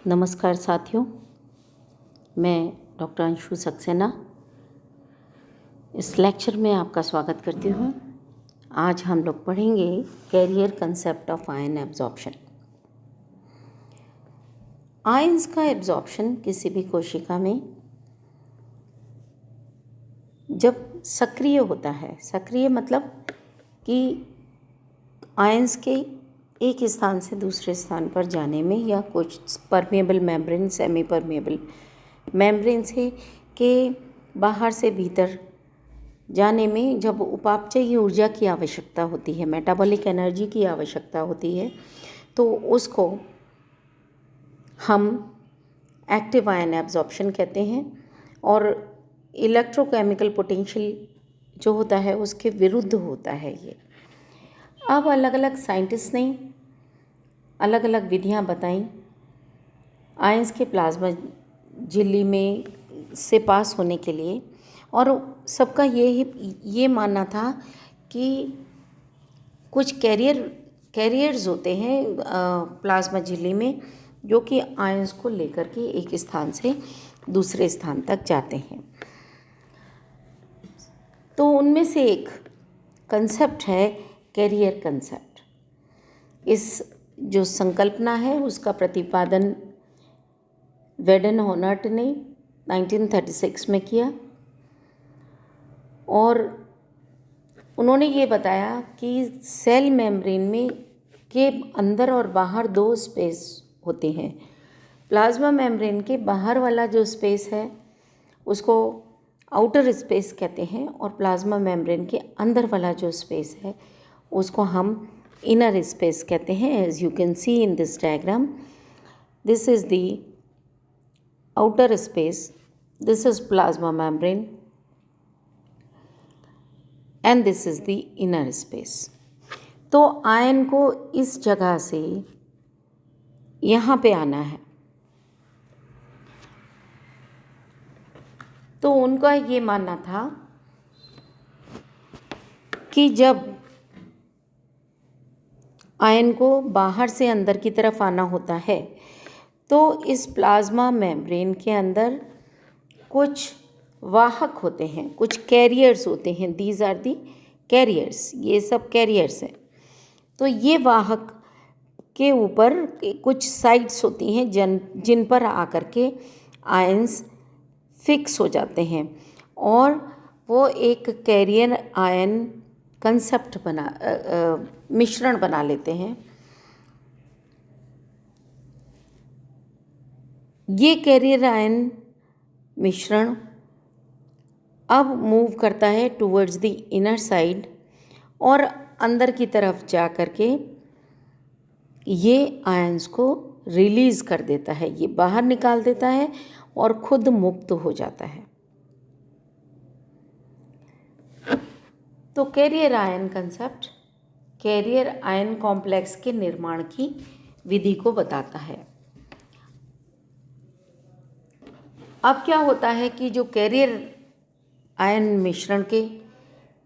नमस्कार साथियों, मैं डॉक्टर अंशु सक्सेना इस लेक्चर में आपका स्वागत करती हूँ। आज हम लोग पढ़ेंगे carrier concept of ion absorption. Ions का एब्जॉर्प्शन किसी भी कोशिका में जब सक्रिय होता है, सक्रिय मतलब कि आयंस के एक स्थान से दूसरे स्थान पर जाने में या कुछ permeable membrane, semi permeable membrane से के बाहर से भीतर जाने में जब उपापचयी ऊर्जा की आवश्यकता होती है, मेटाबॉलिक एनर्जी की आवश्यकता होती है, तो उसको हम एक्टिव आयन एब्जॉर्प्शन कहते हैं। और इलेक्ट्रोकेमिकल पोटेंशियल जो होता है उसके विरुद्ध होता है ये। अब अलग अलग साइंटिस्ट ने अलग अलग विधियां बताई आयंस के प्लाज्मा झिल्ली में से पास होने के लिए, और सबका ये मानना था कि कुछ कैरियर्स होते हैं प्लाज्मा झिल्ली में जो कि आयंस को लेकर के एक स्थान से दूसरे स्थान तक जाते हैं। तो उनमें से एक कंसेप्ट है कैरियर कंसेप्ट। इस जो संकल्पना है उसका प्रतिपादन वेडन हॉनर्ट ने 1936 में किया, और उन्होंने ये बताया कि सेल मेम्ब्रेन में के अंदर और बाहर दो स्पेस होते हैं। प्लाज्मा मेम्ब्रेन के बाहर वाला जो स्पेस है उसको आउटर स्पेस कहते हैं, और प्लाज्मा मेम्ब्रेन के अंदर वाला जो स्पेस है उसको हम इनर स्पेस कहते हैं। As you can see in this diagram, this is the outer space, this is plasma membrane and this is the inner space. तो आयन को इस जगह से यहाँ पे आना है, तो उनका ये मानना था कि जब आयन को बाहर से अंदर की तरफ आना होता है तो इस प्लाज्मा मेम्ब्रेन के अंदर कुछ वाहक होते हैं, कुछ कैरियर्स होते हैं। दीज आर दी कैरियर्स, ये सब कैरियर्स हैं। तो ये वाहक के ऊपर कुछ साइट्स होती हैं जिन पर आकर के आयंस फिक्स हो जाते हैं, और वो एक कैरियर आयन कंसेप्ट मिश्रण बना लेते हैं। ये कैरियर आयन मिश्रण अब मूव करता है टूवर्ड्स द इनर साइड, और अंदर की तरफ जा कर के ये आयंस को रिलीज़ कर देता है, ये बाहर निकाल देता है और खुद मुक्त हो जाता है। तो carrier ion concept carrier ion complex के निर्माण की विधि को बताता है। अब क्या होता है कि जो कैरियर आयन मिश्रण के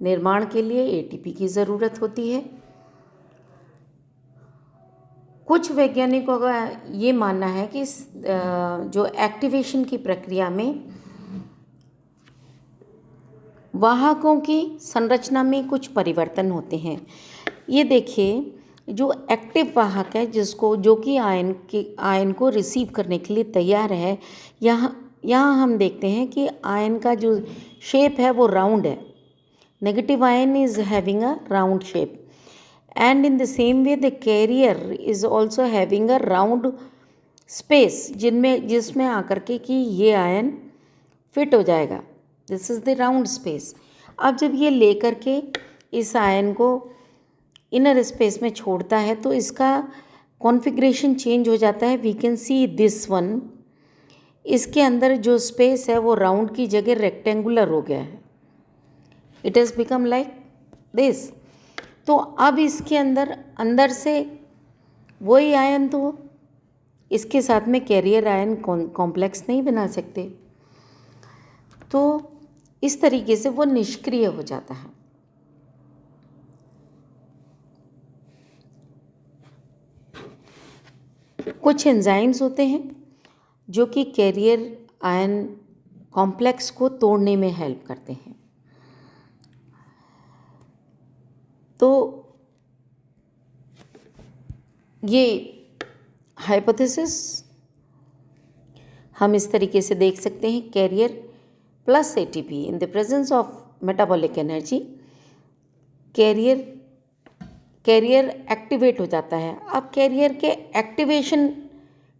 निर्माण के लिए एटीपी की ज़रूरत होती है। कुछ वैज्ञानिकों का ये मानना है कि जो एक्टिवेशन की प्रक्रिया में वाहकों की संरचना में कुछ परिवर्तन होते हैं। ये देखिए, जो एक्टिव वाहक है जो कि आयन को रिसीव करने के लिए तैयार है, यहाँ हम देखते हैं कि आयन का जो शेप है वो राउंड है। Negative ion is having a round shape, and in the same way the carrier is also having a round space जिसमें आकर के कि ये आयन फिट हो जाएगा। This is the round space. अब जब ये लेकर के इस आयन को इनर स्पेस में छोड़ता है तो इसका कॉन्फ़िगरेशन चेंज हो जाता है। We can see this one, इसके अंदर जो स्पेस है वो राउंड की जगह रेक्टेंगुलर हो गया है। It has become like this. तो अब इसके अंदर से वही आयन तो इसके साथ में कैरियर आयन कॉम्प्लेक्स नहीं बना सकते, तो इस तरीके से वो निष्क्रिय हो जाता है। कुछ एंजाइम्स होते हैं जो कि कैरियर आयन कॉम्प्लेक्स को तोड़ने में हेल्प करते हैं। तो ये हाइपोथेसिस हम इस तरीके से देख सकते हैं, carrier plus ATP in the presence of metabolic energy, carrier activate हो जाता है। अब कैरियर के एक्टिवेशन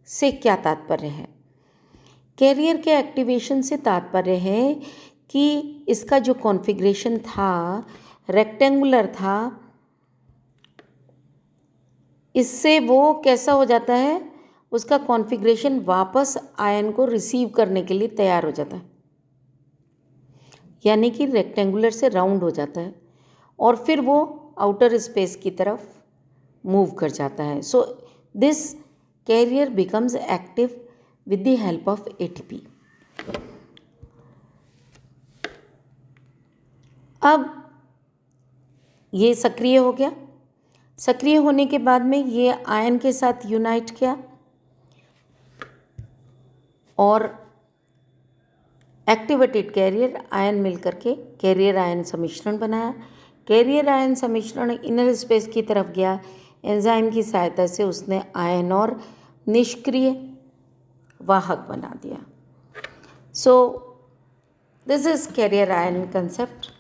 से क्या तात्पर्य है? कैरियर के एक्टिवेशन से तात्पर्य है कि इसका जो कॉन्फ़िगरेशन था रेक्टेंगुलर था, इससे वो कैसा हो जाता है, उसका कॉन्फ़िगरेशन वापस आयन को रिसीव करने के लिए तैयार हो जाता है, यानी कि रेक्टेंगुलर से राउंड हो जाता है और फिर वो आउटर स्पेस की तरफ मूव कर जाता है। So this carrier becomes active with the help of ATP. अब ये सक्रिय हो गया। सक्रिय होने के बाद में ये आयन के साथ यूनाइट किया और एक्टिवेटेड कैरियर आयन मिलकर के कैरियर आयन सम्मिश्रण बनाया। कैरियर आयन सम्मिश्रण इनर स्पेस की तरफ गया, एंजाइम की सहायता से उसने आयन और निष्क्रिय वाहक बना दिया। So this is carrier ion concept.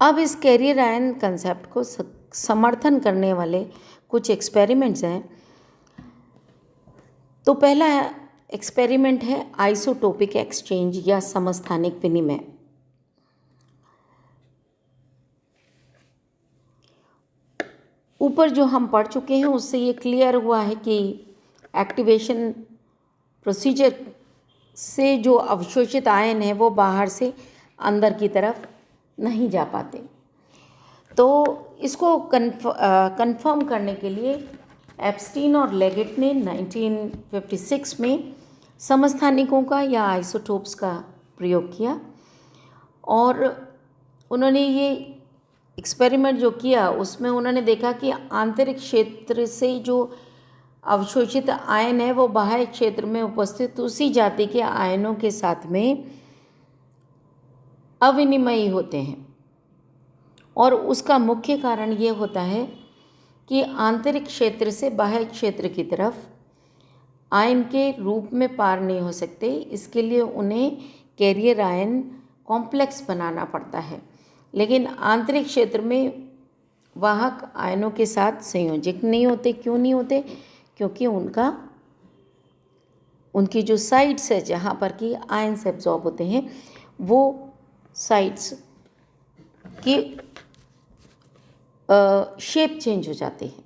अब इस कैरियर आयन कंसेप्ट को समर्थन करने वाले कुछ एक्सपेरिमेंट्स हैं। तो पहला एक्सपेरिमेंट है आइसोटोपिक एक्सचेंज या समस्थानिक विनिमय। ऊपर जो हम पढ़ चुके हैं उससे ये क्लियर हुआ है कि एक्टिवेशन प्रोसीजर से जो अवशोषित आयन है वो बाहर से अंदर की तरफ नहीं जा पाते। तो इसको कंफर्म करने के लिए एप्स्टीन और लेगेट ने 1956 में समस्थानिकों का या आइसोटोप्स का प्रयोग किया और उन्होंने ये एक्सपेरिमेंट जो किया उसमें उन्होंने देखा कि आंतरिक क्षेत्र से जो अवशोषित आयन है वो बाह्य क्षेत्र में उपस्थित उसी जाति के आयनों के साथ में अविनिमयी होते हैं और उसका मुख्य कारण ये होता है कि आंतरिक क्षेत्र से बाह्य क्षेत्र की तरफ आयन के रूप में पार नहीं हो सकते। इसके लिए उन्हें कैरियर आयन कॉम्प्लेक्स बनाना पड़ता है, लेकिन आंतरिक क्षेत्र में वाहक आयनों के साथ संयोजक नहीं होते। क्यों नहीं होते? क्योंकि उनकी जो साइड्स है जहाँ पर कि आयन्स एब्जॉर्ब होते हैं वो साइड्स की शेप चेंज हो जाते हैं।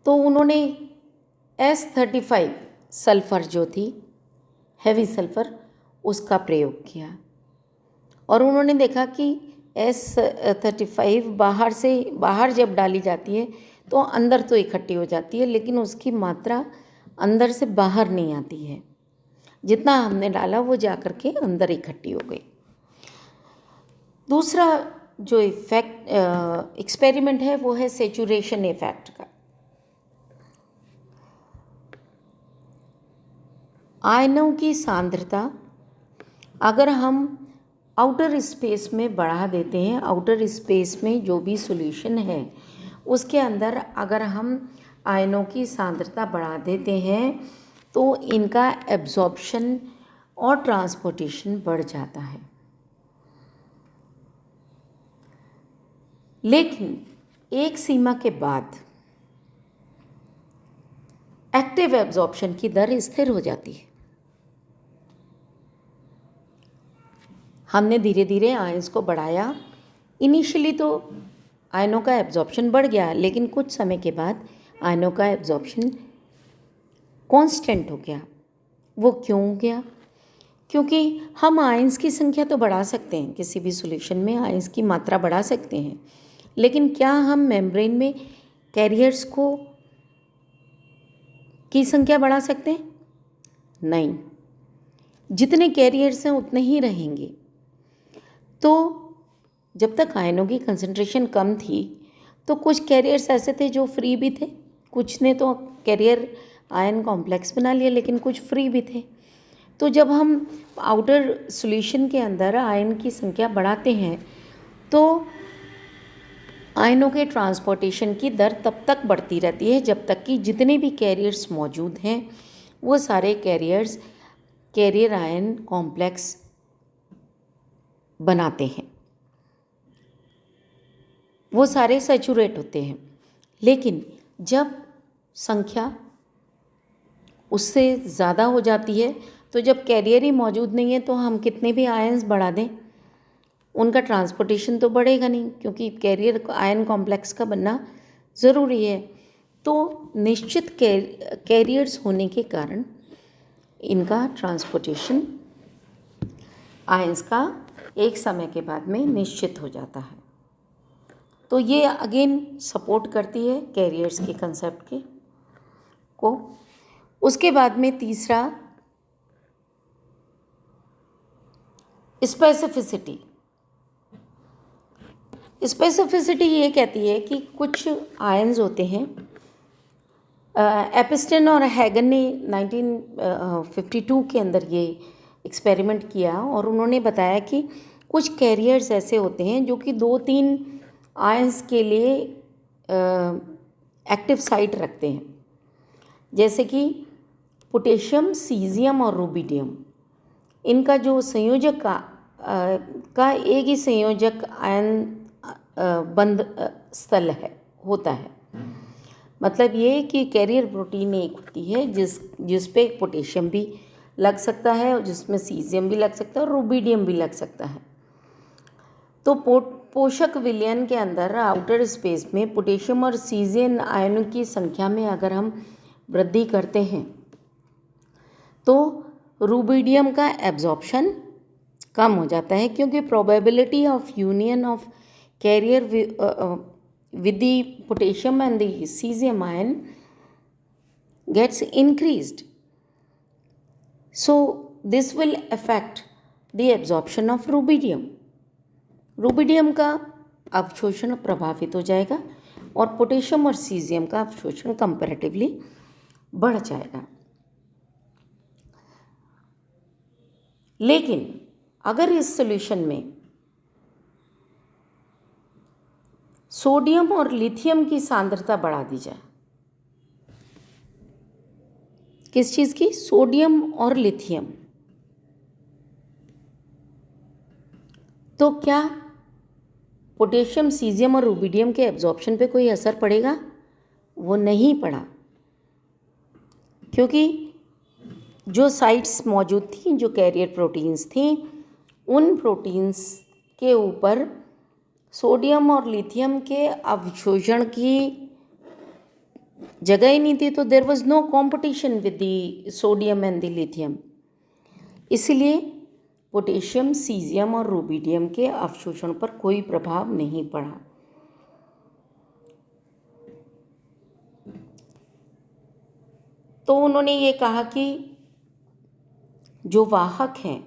तो उन्होंने S35 सल्फ़र जो थी हैवी सल्फ़र उसका प्रयोग किया और उन्होंने देखा कि S35 बाहर जब डाली जाती है तो अंदर तो इकट्ठी हो जाती है, लेकिन उसकी मात्रा अंदर से बाहर नहीं आती है। जितना हमने डाला वो जा कर के अंदर इकट्ठी हो गई। दूसरा जो एक्सपेरिमेंट है वो है सेचुरेशन इफेक्ट का। आयनों की सांद्रता अगर हम आउटर स्पेस में बढ़ा देते हैं, आउटर स्पेस में जो भी सॉल्यूशन है उसके अंदर अगर हम आयनों की सांद्रता बढ़ा देते हैं तो इनका एब्जॉर्प्शन और ट्रांसपोर्टेशन बढ़ जाता है। लेकिन एक सीमा के बाद एक्टिव एब्जॉर्प्शन की दर स्थिर हो जाती है। हमने धीरे धीरे आयंस को बढ़ाया। इनिशियली तो आयनों का एब्जॉर्प्शन बढ़ गया, लेकिन कुछ समय के बाद आयनों का एब्जॉर्प्शन कांस्टेंट हो गया। वो क्यों हो गया? क्योंकि हम आयंस की संख्या तो बढ़ा सकते हैं, किसी भी सॉल्यूशन में आयंस की मात्रा बढ़ा सकते हैं, लेकिन क्या हम मेम्ब्रेन में कैरियर्स की संख्या बढ़ा सकते हैं? नहीं। जितने कैरियर्स हैं उतने ही रहेंगे। तो जब तक आयनों की कंसंट्रेशन कम थी तो कुछ कैरियर्स ऐसे थे जो फ्री भी थे कुछ ने तो कैरियर आयन कॉम्प्लेक्स बना लिया, लेकिन कुछ फ्री भी थे। तो जब हम आउटर सॉल्यूशन के अंदर आयन की संख्या बढ़ाते हैं तो आयनों के ट्रांसपोर्टेशन की दर तब तक बढ़ती रहती है जब तक कि जितने भी कैरियर्स मौजूद हैं वो सारे कैरियर्स कैरियर आयन कॉम्प्लेक्स बनाते हैं, वो सारे सैचुरेट होते हैं। लेकिन जब संख्या उससे ज़्यादा हो जाती है तो जब कैरियर ही मौजूद नहीं है तो हम कितने भी आयन्स बढ़ा दें उनका ट्रांसपोर्टेशन तो बढ़ेगा नहीं, क्योंकि कैरियर आयन कॉम्प्लेक्स का बनना ज़रूरी है। तो निश्चित कैरियर्स होने के कारण इनका ट्रांसपोर्टेशन आयंस का एक समय के बाद में निश्चित हो जाता है। तो ये अगेन सपोर्ट करती है कैरियर्स के कंसेप्ट के को। उसके बाद में तीसरा स्पेसिफिसिटी। स्पेसिफिसिटी ये कहती है कि कुछ आयंस होते हैं, एपिस्टन और हैगन ने 1952 के अंदर ये एक्सपेरिमेंट किया और उन्होंने बताया कि कुछ कैरियर्स ऐसे होते हैं जो कि 2-3 आयंस के लिए एक्टिव साइट रखते हैं, जैसे कि पोटेशियम, सीजियम और रूबिडियम। इनका जो संयोजक का एक ही संयोजक आयन बंद स्थल होता है। मतलब ये कि कैरियर प्रोटीन एक होती है जिस पे पोटेशियम भी लग सकता है और जिसमें सीजियम भी लग सकता है और रूबिडियम भी लग सकता है। तो पोषक विलयन के अंदर आउटर स्पेस में पोटेशियम और सीजियम आयनों की संख्या में अगर हम वृद्धि करते हैं तो रूबिडियम का एब्जॉर्प्शन कम हो जाता है, क्योंकि probability of union of carrier with the potassium and the cesium ion gets increased. So this will affect the absorption of rubidium. Rubidium का अवशोषण प्रभावित हो जाएगा और पोटेशियम और सीजियम का अवशोषण कंपैरेटिवली बढ़ जाएगा। लेकिन अगर इस सॉल्यूशन में सोडियम और लिथियम की सांद्रता बढ़ा दी जाए, किस चीज़ की? सोडियम और लिथियम, तो क्या पोटेशियम, सीजियम और रूबिडियम के एब्जॉर्प्शन पे कोई असर पड़ेगा? वो नहीं पड़ा, क्योंकि जो साइट्स मौजूद थी, जो कैरियर प्रोटीन्स थी, उन प्रोटीन्स के ऊपर सोडियम और लिथियम के अवशोषण की जगह ही नहीं थी, तो there was no competition with the sodium and the lithium. इसलिए पोटेशियम, सीजियम और रूबिडियम के अवशोषण पर कोई प्रभाव नहीं पड़ा। तो उन्होंने ये कहा कि जो वाहक हैं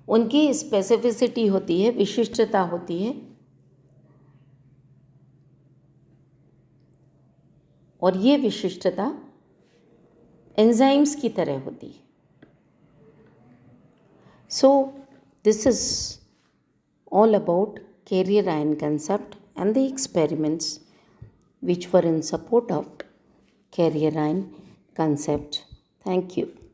उनकी स्पेसिफिसिटी होती है, विशिष्टता होती है, और ये विशिष्टता एंजाइम्स की तरह होती है। So this is all about carrier ion concept and the experiments which were in support of carrier ion concept. Thank you.